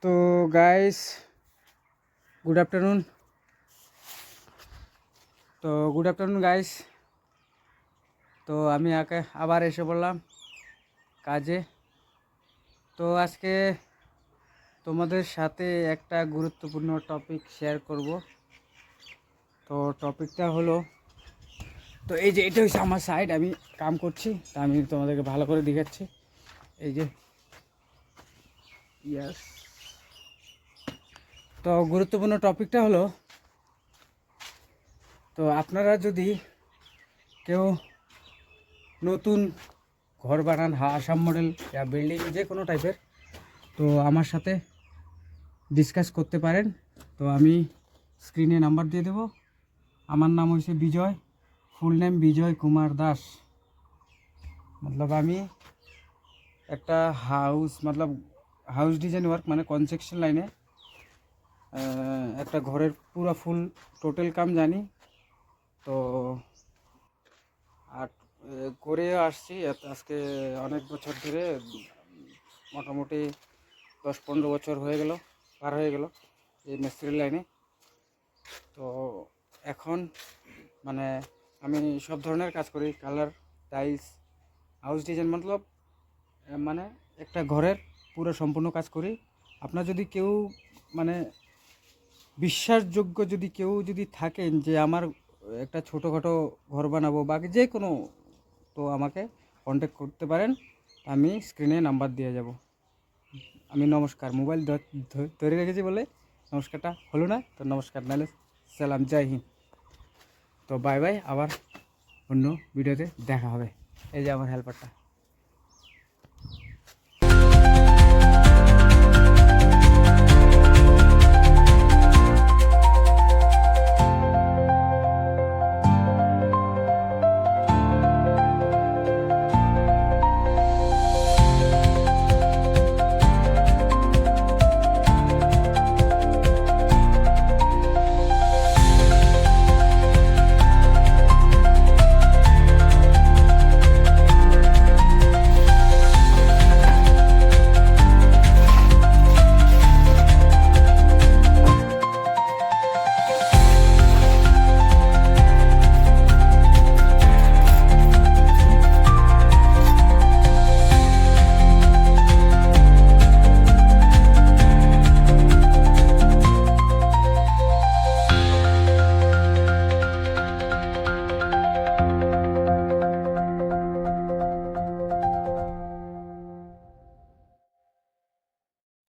তো guys, good afternoon. Good afternoon guys. তো আমি আবার এসে বললাম কাজে। তো আজকে তোমাদের সাথে একটা গুরুত্বপূর্ণ টপিক শেয়ার করব। তো টপিকটা হলো, তো এই যে এটা হচ্ছে আমার সাইড, আমি কাম করছি, তা আমি তোমাদেরকে ভালো করে দেখাচ্ছি। এই যে ইয়াস। তো গুরুত্বপূর্ণ টপিকটা হলো, তো আপনারা যদি কেউ নতুন ঘর বানান, আসাম মডেল বা বিল্ডিং যে কোনো টাইপের, তো আমার সাথে ডিসকাস করতে পারেন। তো আমি স্ক্রিনে নাম্বার দিয়ে দেব। আমার নাম হচ্ছে বিজয়, ফুল নেম বিজয় কুমার দাস। মতলব আমি একটা হাউস ডিজাইন ওয়ার্ক মানে কনস্ট্রাকশন লাইনে একটা ঘরের পুরো ফুল টোটাল কাম জানি। তো আর করেও আসছি আজকে অনেক বছর ধরে, মোটামুটি 10-15 বছর পার হয়ে গেল এই মিস্ত্রি লাইনে। তো এখন মানে আমি সব ধরনের কাজ করি, কালার, টাইলস, হাউস ডিজাইন, মতলব মানে একটা ঘরের পুরো সম্পূর্ণ কাজ করি। আপনার যদি কেউ মানে বিশ্বাসযোগ্য কেউ যদি থাকেন যে আমার একটা ছোটোখাটো ঘর বানাবো বা যে কোনো, তো আমাকে কন্ট্যাক্ট করতে পারেন। আমি স্ক্রিনে নাম্বার দিয়ে যাব। আমি নমস্কার, মোবাইল ধরে রেখেছি বলে নমস্কারটা হলো না, তো নমস্কার নাহলে সালাম, জয় হিন্দ। তো বাই বাই, আবার অন্য ভিডিওতে দেখা হবে। এই যে আমার হেল্পারটা।